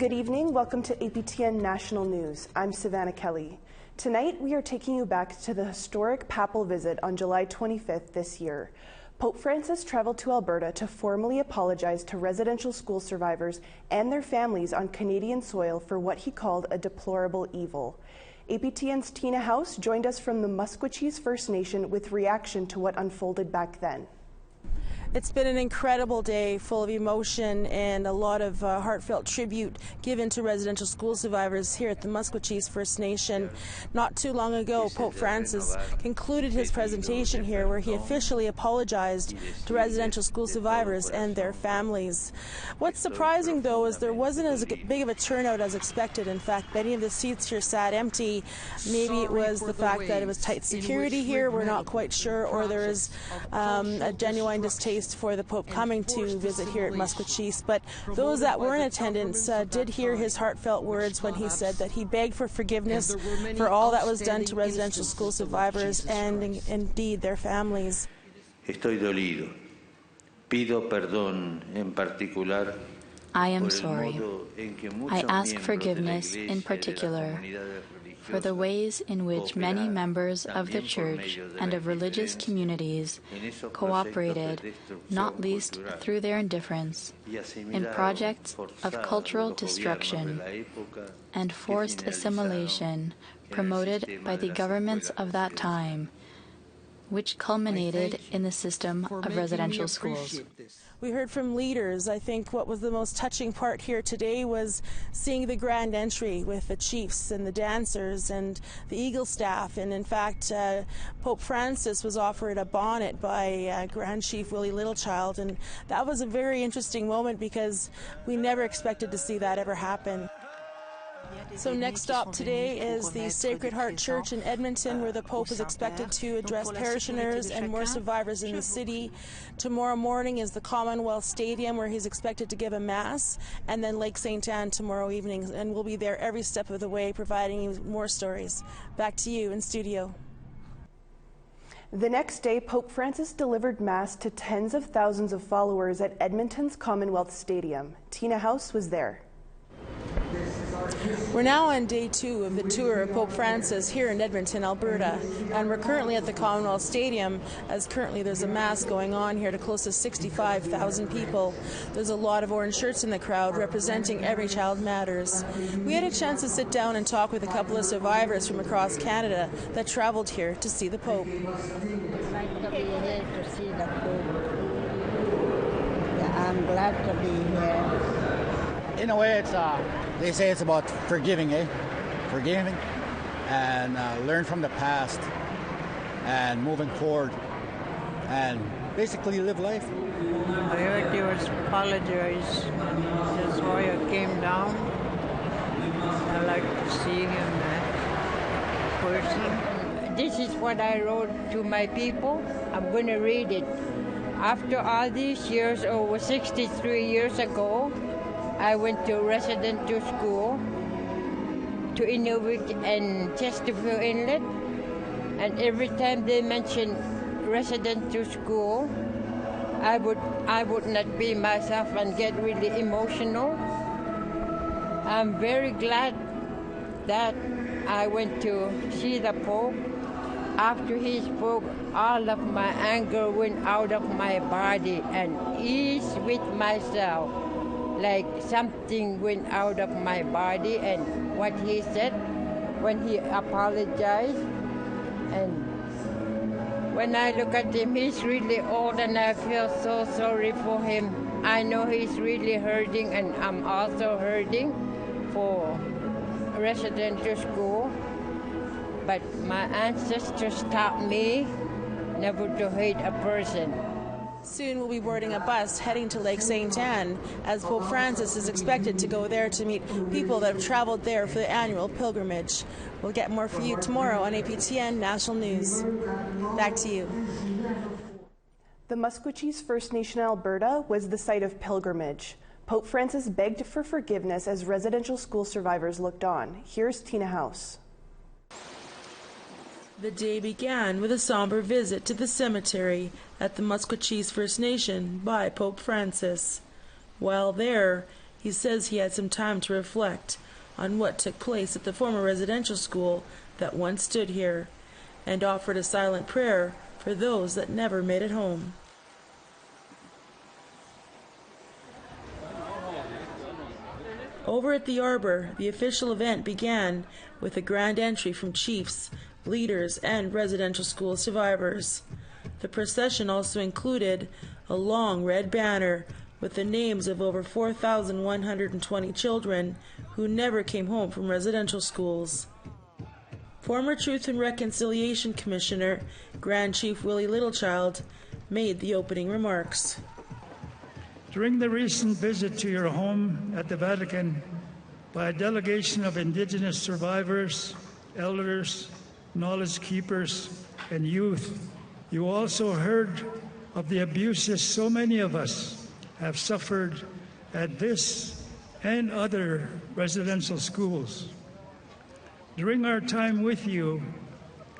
Good evening. Welcome to APTN National News. I'm Savannah Kelly. Tonight, we are taking you back to the historic papal visit on July 25th this year. Pope Francis traveled to Alberta to formally apologize to residential school survivors and their families on Canadian soil for what he called a deplorable evil. APTN's Tina House joined us from the Musqueam First Nation with reaction to what unfolded back then. It's been an incredible day full of emotion and a lot of heartfelt tribute given to residential school survivors here at the Musqueam First Nation. Not too long ago, Pope Francis concluded his presentation here where he officially apologized to residential school survivors and their families. What's surprising, though, is there wasn't as big of a turnout as expected. In fact, many of the seats here sat empty. Maybe it was the fact that it was tight security here, we're not quite sure, or there is a genuine distaste for the Pope coming to visit here at Musqueam. But those that were in attendance did hear his heartfelt words when he said that he begged for forgiveness for all that was done to residential school survivors and indeed their families. Estoy dolido. Pido perdón en particular. I am sorry. I ask forgiveness in particular for the in in which many members of the Church and of religious communities cooperated, not least through their indifference, in projects of cultural destruction and forced assimilation promoted by the governments of that time, which culminated in the system of residential schools. We heard from leaders. I think what was the most touching part here today was seeing the grand entry with the chiefs and the dancers and the Eagle staff. And in fact, Pope Francis was offered a bonnet by Grand Chief Willie Littlechild. And that was a very interesting moment because we never expected to see that ever happen. So next stop today is the Sacred Heart Church in Edmonton, where the Pope is expected to address parishioners and more survivors in the city. Tomorrow morning is the Commonwealth Stadium, where he's expected to give a Mass, and then Lake St. Anne tomorrow evening. And we'll be there every step of the way, providing you more stories. Back to you in studio. The next day, Pope Francis delivered Mass to tens of thousands of followers at Edmonton's Commonwealth Stadium. Tina House was there. We're now on day 2 of the tour of Pope Francis here in Edmonton, Alberta, and we're currently at the Commonwealth Stadium, as currently there's a Mass going on here to close to 65,000 people. There's a lot of orange shirts in the crowd representing Every Child Matters. We had a chance to sit down and talk with a couple of survivors from across Canada that traveled here to see the Pope. It's nice to be here to see the Pope. Yeah, I'm glad to be here. In a way, they say it's about forgiving, Forgiving and learn from the past and moving forward and basically live life. I heard he was apologize. That's why I came down. I like to see him in person. This is what I wrote to my people. I'm going to read it. After all these years, over 63 years ago, I went to residential school to Inuvik and Chesterfield Inlet, and every time they mention residential school, I would not be myself and get really emotional. I'm very glad that I went to see the Pope. After he spoke, all of my anger went out of my body and ease with myself. Like something went out of my body, and what he said when he apologized. And when I look at him, he's really old, and I feel so sorry for him. I know he's really hurting, and I'm also hurting for residential school. But my ancestors taught me never to hate a person. Soon we'll be boarding a bus heading to Lake St. Anne, as Pope Francis is expected to go there to meet people that have traveled there for the annual pilgrimage. We'll get more for you tomorrow on APTN National News. Back to you. The Musqueam First Nation in Alberta was the site of pilgrimage. Pope Francis begged for forgiveness as residential school survivors looked on. Here's Tina House. The day began with a somber visit to the cemetery at the Musqueam First Nation by Pope Francis. While there, He says he had some time to reflect on what took place at the former residential school that once stood here, and offered a silent prayer for those that never made it home. Over at the Arbor, the official event began with a grand entry from chiefs, leaders, and residential school survivors. The procession also included a long red banner with the names of over 4,120 children who never came home from residential schools. Former Truth and Reconciliation Commissioner, Grand Chief Willie Littlechild, made the opening remarks. During the recent visit to your home at the Vatican by a delegation of Indigenous survivors, elders, knowledge keepers, and youth, you also heard of the abuses so many of us have suffered at this and other residential schools. During our time with you,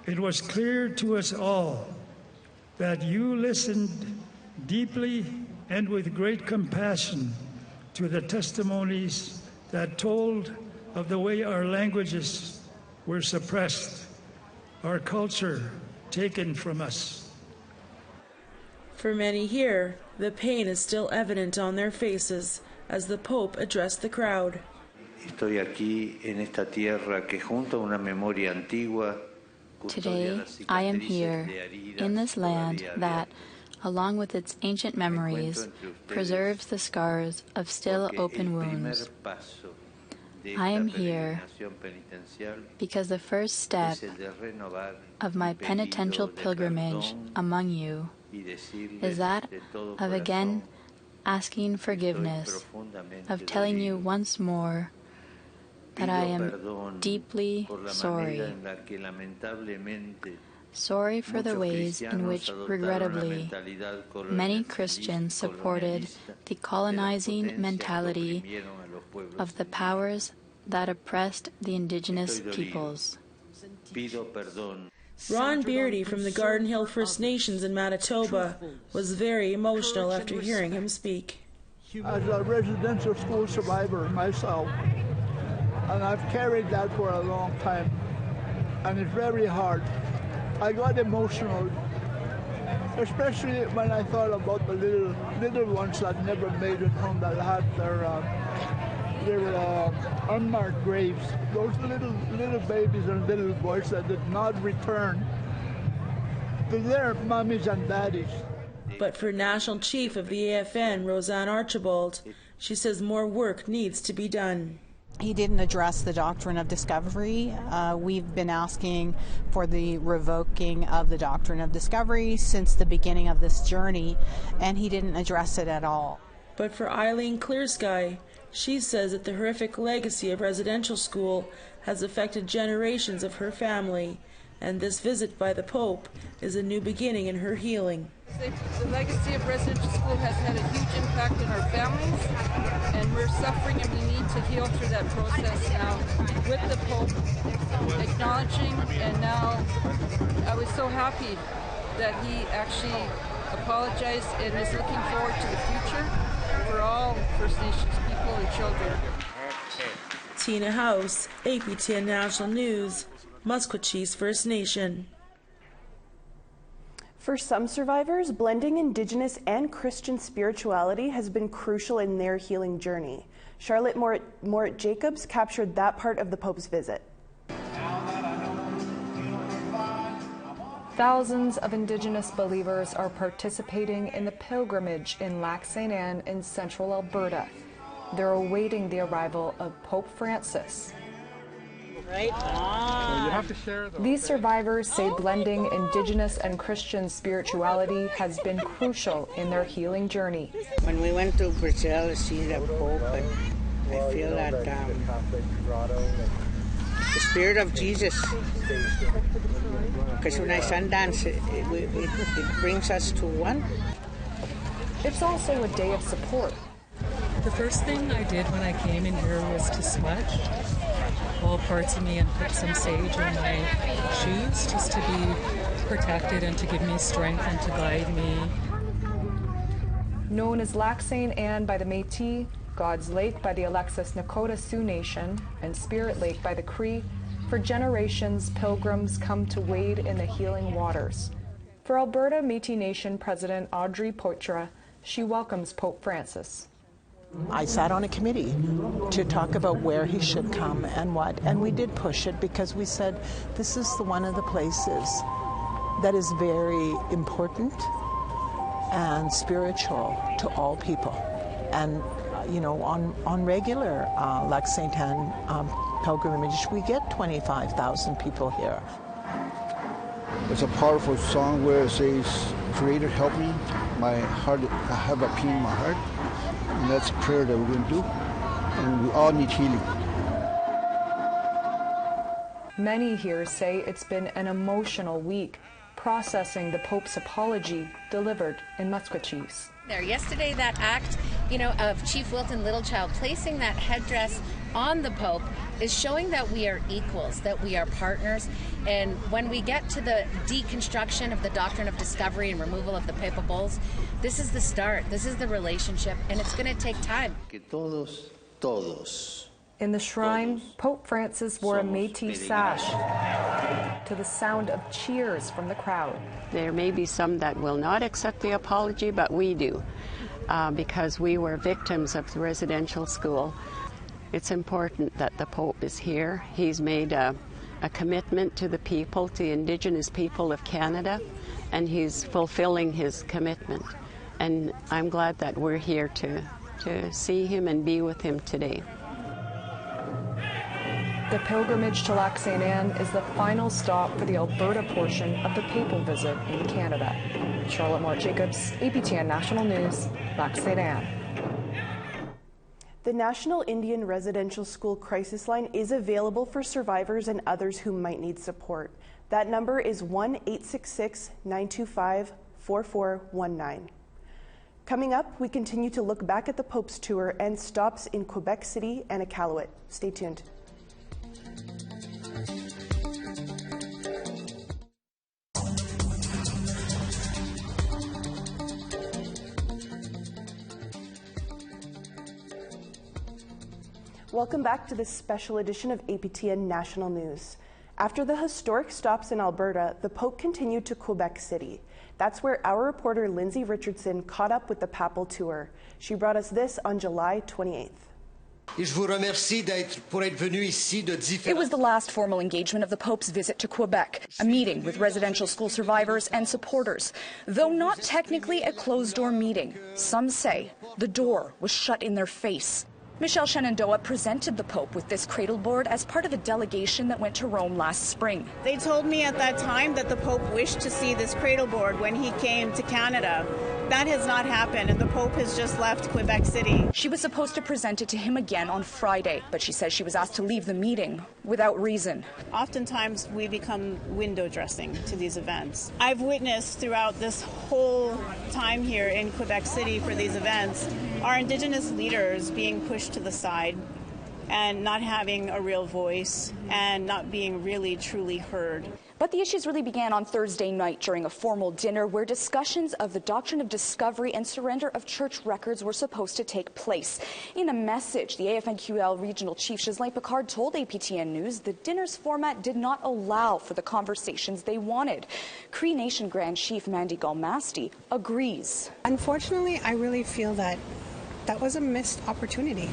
it was clear to us all that you listened deeply and with great compassion to the testimonies that told of the way our languages were suppressed, our culture taken from us. For many here, the pain is still evident on their faces as the Pope addressed the crowd. Estoy aquí en esta tierra que junto a una memoria antigua. Today, I am here in this land that, along with its ancient memories, preserves the scars of still open wounds. I am here because the first step of my penitential pilgrimage among you is that of again asking forgiveness, of telling you once more that I am deeply sorry. Sorry for the ways in which, regrettably, many Christians supported the colonizing mentality of the powers that oppressed the Indigenous peoples. Ron Beardy from the Garden Hill First Nations in Manitoba was very emotional after hearing him speak. As a residential school survivor myself, and I've carried that for a long time, and it's very hard. I got emotional, especially when I thought about the little ones that never made it home, that had their unmarked graves. Those little babies and little boys that did not return to their mummies and daddies. But for National Chief of the AFN, Roseanne Archibald, she says more work needs to be done. He didn't address the doctrine of discovery. We've been asking for the revoking of the doctrine of discovery since the beginning of this journey, and he didn't address it at all. But for Eileen Clearsky, she says that the horrific legacy of residential school has affected generations of her family, and this visit by the Pope is a new beginning in her healing. The legacy of residential school has had a huge impact on our families, and we're suffering, and we need to heal through that process now with the Pope acknowledging. And now I was so happy that he actually apologized and is looking forward to the future for all First Nations people and children. Tina House, APTN National News, Musqueam First Nation. For some survivors, blending Indigenous and Christian spirituality has been crucial in their healing journey. Charlotte Morit-Jacobs captured that part of the Pope's visit. Thousands of Indigenous believers are participating in the pilgrimage in Lac St. Anne in central Alberta. They're awaiting the arrival of Pope Francis. Right on. These survivors say blending Indigenous and Christian spirituality has been crucial in their healing journey. When we went to Brazil to see the Pope, I feel that the Spirit of Jesus, because when I Sundance, it brings us to one. It's also a day of support. The first thing I did when I came in here was to smudge all parts of me and put some sage in my shoes just to be protected and to give me strength and to guide me. Known as Lac St. Anne by the Métis, God's Lake by the Alexis Nakota Sioux Nation, and Spirit Lake by the Cree, for generations, pilgrims come to wade in the healing waters. For Alberta Métis Nation President Audrey Poitras, she welcomes Pope Francis. I sat on a committee to talk about where he should come and what, and we did push it because we said this is one of the places that is very important and spiritual to all people. And, you know, on regular Lac Sainte Anne pilgrimage, we get 25,000 people here. It's a powerful song where it says, Creator, help me. My heart, I have a pain in my heart. And that's a prayer that we're going to do. And we all need healing. Many here say it's been an emotional week, processing the Pope's apology delivered in Musqueam. Yesterday, that act, of Chief Wilton Littlechild placing that headdress on the Pope is showing that we are equals, that we are partners. And when we get to the deconstruction of the doctrine of discovery and removal of the papal bulls, this is the start, this is the relationship, and it's going to take time. In the shrine, Pope Francis wore a Métis sash to the sound of cheers from the crowd. There may be some that will not accept the apology, but we do, because we were victims of the residential school. It's important that the Pope is here. He's made a commitment to the people, to the Indigenous people of Canada, and he's fulfilling his commitment. And I'm glad that we're here to see him and be with him today. The pilgrimage to Lac Sainte Anne is the final stop for the Alberta portion of the papal visit in Canada. Charlotte Moore-Jacobs, APTN National News, Lac Sainte Anne. The National Indian Residential School Crisis Line is available for survivors and others who might need support. That number is 1-866-925-4419. Coming up, we continue to look back at the Pope's tour and stops in Quebec City and Iqaluit. Stay tuned. Welcome back to this special edition of APTN National News. After the historic stops in Alberta, the Pope continued to Quebec City. That's where our reporter Lindsay Richardson caught up with the papal tour. She brought us this on July 28th. It was the last formal engagement of the Pope's visit to Quebec, a meeting with residential school survivors and supporters. Though not technically a closed-door meeting, some say the door was shut in their face. Michelle Shenandoah presented the Pope with this cradle board as part of a delegation that went to Rome last spring. They told me at that time that the Pope wished to see this cradle board when he came to Canada. That has not happened, and the Pope has just left Quebec City. She was supposed to present it to him again on Friday, but she says she was asked to leave the meeting without reason. Oftentimes we become window dressing to these events. I've witnessed throughout this whole time here in Quebec City for these events our Indigenous leaders being pushed to the side and not having a real voice and not being really truly heard. But the issues really began on Thursday night during a formal dinner where discussions of the doctrine of discovery and surrender of church records were supposed to take place. In a message, the AFNQL Regional Chief Ghislain Picard told APTN News the dinner's format did not allow for the conversations they wanted. Cree Nation Grand Chief Mandy Galmasti agrees. Unfortunately, I really feel that was a missed opportunity.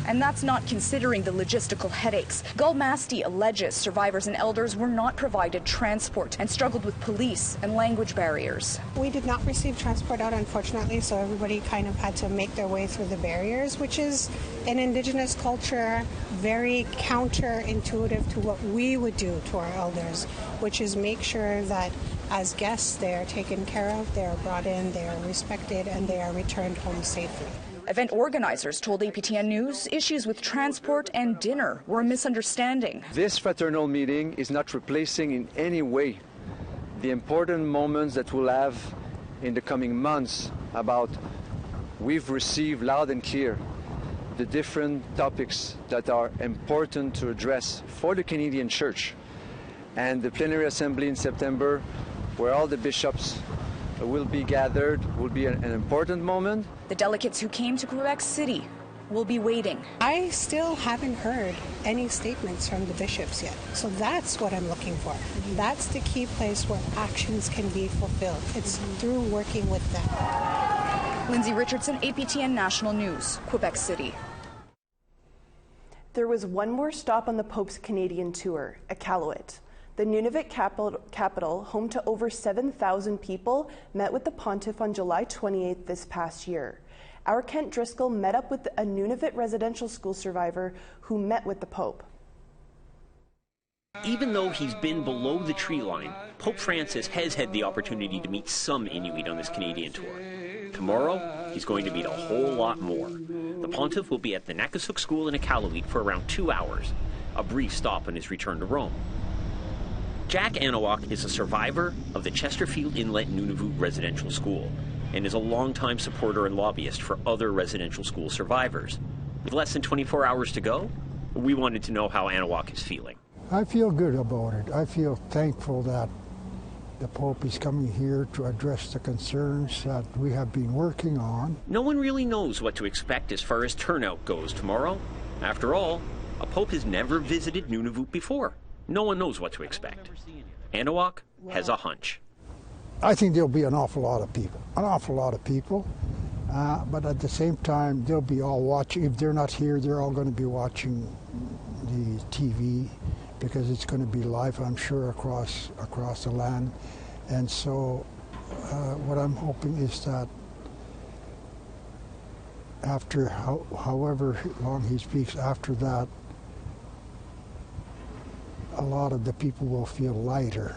And that's not considering the logistical headaches. Galmasti alleges survivors and elders were not provided transport and struggled with police and language barriers. We did not receive transport out, unfortunately, so everybody kind of had to make their way through the barriers, which is an Indigenous culture, very counterintuitive to what we would do to our elders, which is make sure that as guests they are taken care of, they are brought in, they are respected, and they are returned home safely. Event organizers told APTN News issues with transport and dinner were a misunderstanding. This fraternal meeting is not replacing in any way the important moments that we'll have in the coming months about we've received loud and clear the different topics that are important to address for the Canadian Church. And the plenary assembly in September, where all the bishops will be gathered, will be an important moment. The delegates who came to Quebec City will be waiting. I still haven't heard any statements from the bishops yet. So that's what I'm looking for. That's the key place where actions can be fulfilled. It's through working with them. Lindsay Richardson, APTN National News, Quebec City. There was one more stop on the Pope's Canadian tour, Iqaluit. The Nunavut capital, home to over 7,000 people, met with the pontiff on July 28th this past year. Our Kent Driscoll met up with a Nunavut residential school survivor who met with the Pope. Even though he's been below the tree line, Pope Francis has had the opportunity to meet some Inuit on this Canadian tour. Tomorrow, he's going to meet a whole lot more. The pontiff will be at the Nakasuk School in Iqaluit for around 2 hours, a brief stop on his return to Rome. Jack Anawak is a survivor of the Chesterfield Inlet Nunavut Residential School and is a longtime supporter and lobbyist for other residential school survivors. With less than 24 hours to go, we wanted to know how Anawak is feeling. I feel good about it. I feel thankful that the Pope is coming here to address the concerns that we have been working on. No one really knows what to expect as far as turnout goes tomorrow. After all, a Pope has never visited Nunavut before. No one knows what to expect. Anawak has a hunch. I think there'll be an awful lot of people, but at the same time, they'll be all watching. If they're not here, they're all going to be watching the TV because it's going to be live, I'm sure, across the land. And so what I'm hoping is that after however long he speaks after that, a lot of the people will feel lighter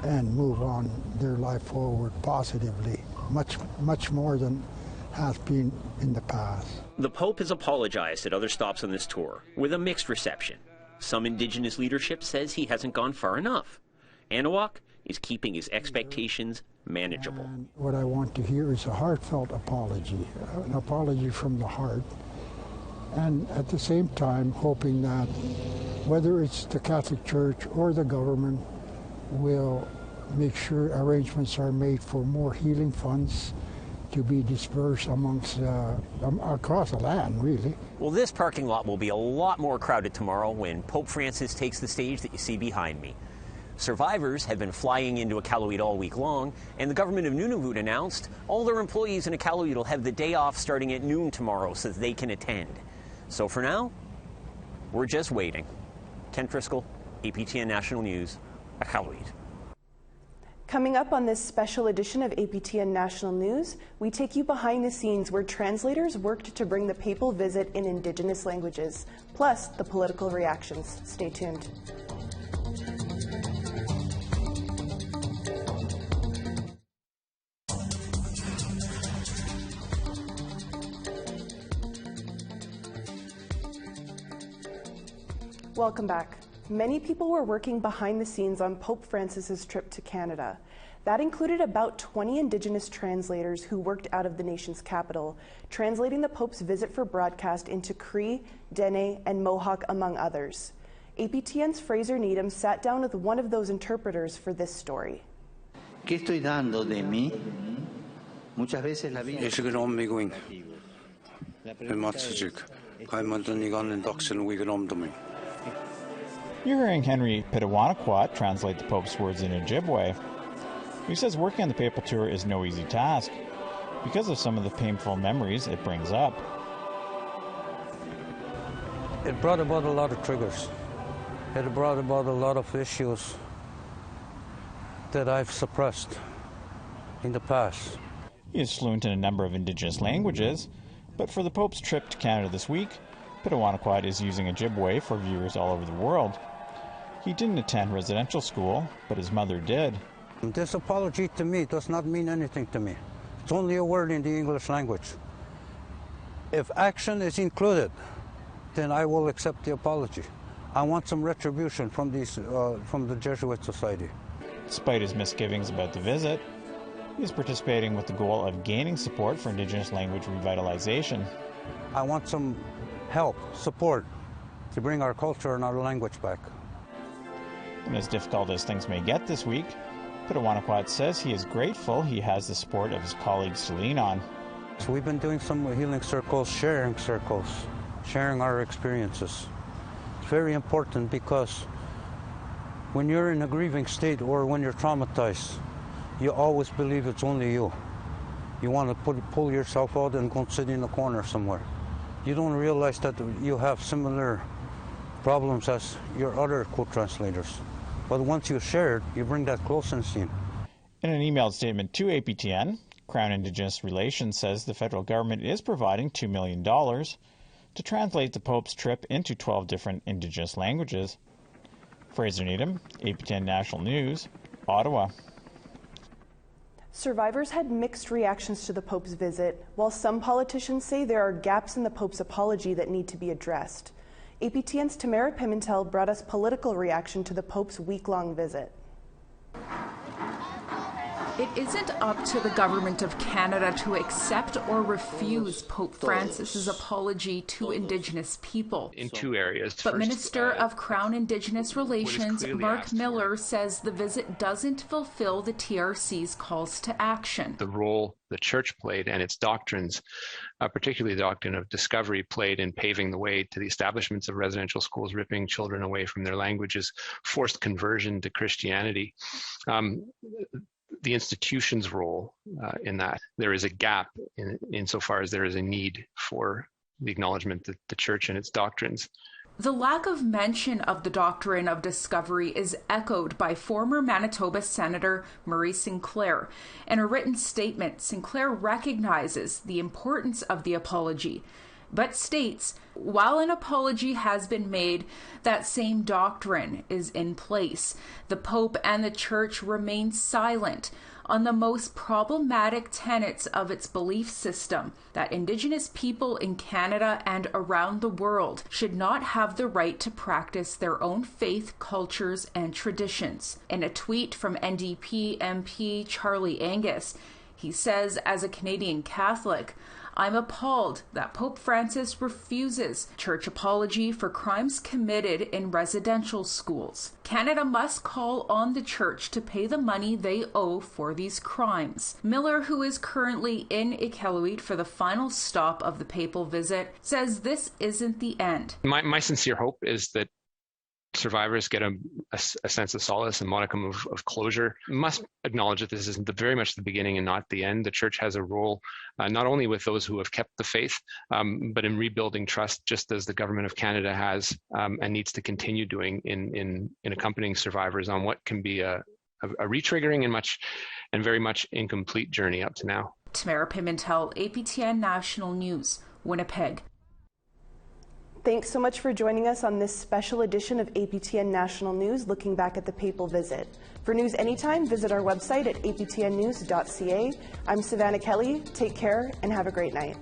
and move on their life forward positively, much more than has been in the past. The Pope has apologized at other stops on this tour with a mixed reception. Some Indigenous leadership says he hasn't gone far enough. Anawak is keeping his expectations manageable. And what I want to hear is a heartfelt apology, an apology from the heart, and at the same time hoping that whether it's the Catholic Church or the government will make sure arrangements are made for more healing funds to be dispersed amongst across the land, really. Well, this parking lot will be a lot more crowded tomorrow when Pope Francis takes the stage that you see behind me. Survivors have been flying into Iqaluit all week long, and the government of Nunavut announced all their employees in Iqaluit will have the day off starting at noon tomorrow so that they can attend. So for now, we're just waiting. Kent Driscoll, APTN National News, Iqaluit. Coming up on this special edition of APTN National News, we take you behind the scenes where translators worked to bring the papal visit in Indigenous languages, plus the political reactions. Stay tuned. Welcome back. Many people were working behind the scenes on Pope Francis's trip to Canada. That included about 20 Indigenous translators who worked out of the nation's capital, translating the Pope's visit for broadcast into Cree, Dene, and Mohawk, among others. APTN's Fraser Needham sat down with one of those interpreters for this story. ¿Qué estoy dando de mí? Muchas veces la vida. You're hearing Henry Pitawanakwat translate the Pope's words in Ojibwe. He says working on the papal tour is no easy task because of some of the painful memories it brings up. It brought about a lot of triggers. It brought about a lot of issues that I've suppressed in the past. He is fluent in a number of Indigenous languages, but for the Pope's trip to Canada this week, Pitawanakwat is using Ojibwe for viewers all over the world. He didn't attend residential school, but his mother did. This apology to me does not mean anything to me. It's only a word in the English language. If action is included, then I will accept the apology. I want some retribution from the Jesuit Society. Despite his misgivings about the visit, he is participating with the goal of gaining support for Indigenous language revitalization. I want some help, support, to bring our culture and our language back. And as difficult as things may get this week, Pitawanakwat says he is grateful he has the support of his colleagues to lean on. So we've been doing some healing circles, sharing our experiences. It's very important because when you're in a grieving state or when you're traumatized, you always believe it's only you. You want to pull yourself out and go sit in a corner somewhere. You don't realize that you have similar problems as your other co-translators. But once you share it, you bring that closeness in. In an emailed statement to APTN, Crown Indigenous Relations says the federal government is providing $2 million to translate the Pope's trip into 12 different Indigenous languages. Fraser Needham, APTN National News, Ottawa. Survivors had mixed reactions to the Pope's visit, while some politicians say there are gaps in the Pope's apology that need to be addressed. APTN's Tamara Pimentel brought us political reaction to the Pope's week-long visit. It isn't up to the Government of Canada to accept or refuse Pope Francis's apology to Indigenous people. In two areas. But Minister of Crown Indigenous Relations Mark Miller says the visit doesn't fulfill the TRC's calls to action. The role the Church played and its doctrines, particularly the doctrine of discovery, played in paving the way to the establishments of residential schools, ripping children away from their languages, forced conversion to Christianity. The institution's role in that. There is a gap insofar as there is a need for the acknowledgement that the Church and its doctrines. The lack of mention of the doctrine of discovery is echoed by former Manitoba Senator Murray Sinclair. In a written statement, Sinclair recognizes the importance of the apology, but states, while an apology has been made, that same doctrine is in place. The Pope and the Church remain silent on the most problematic tenets of its belief system, that Indigenous people in Canada and around the world should not have the right to practice their own faith, cultures, and traditions. In a tweet from NDP MP Charlie Angus, he says, as a Canadian Catholic, I'm appalled that Pope Francis refuses church apology for crimes committed in residential schools. Canada must call on the Church to pay the money they owe for these crimes. Miller, who is currently in Iqaluit for the final stop of the papal visit, says this isn't the end. My sincere hope is that survivors get a sense of solace and modicum of closure. We must acknowledge that this is very much the beginning and not the end. The Church has a role not only with those who have kept the faith, but in rebuilding trust, just as the Government of Canada has and needs to continue doing in accompanying survivors on what can be a retriggering and very much incomplete journey up to now. Tamara Pimentel, APTN National News, Winnipeg. Thanks so much for joining us on this special edition of APTN National News, looking back at the papal visit. For news anytime, visit our website at aptnnews.ca. I'm Savannah Kelly. Take care and have a great night.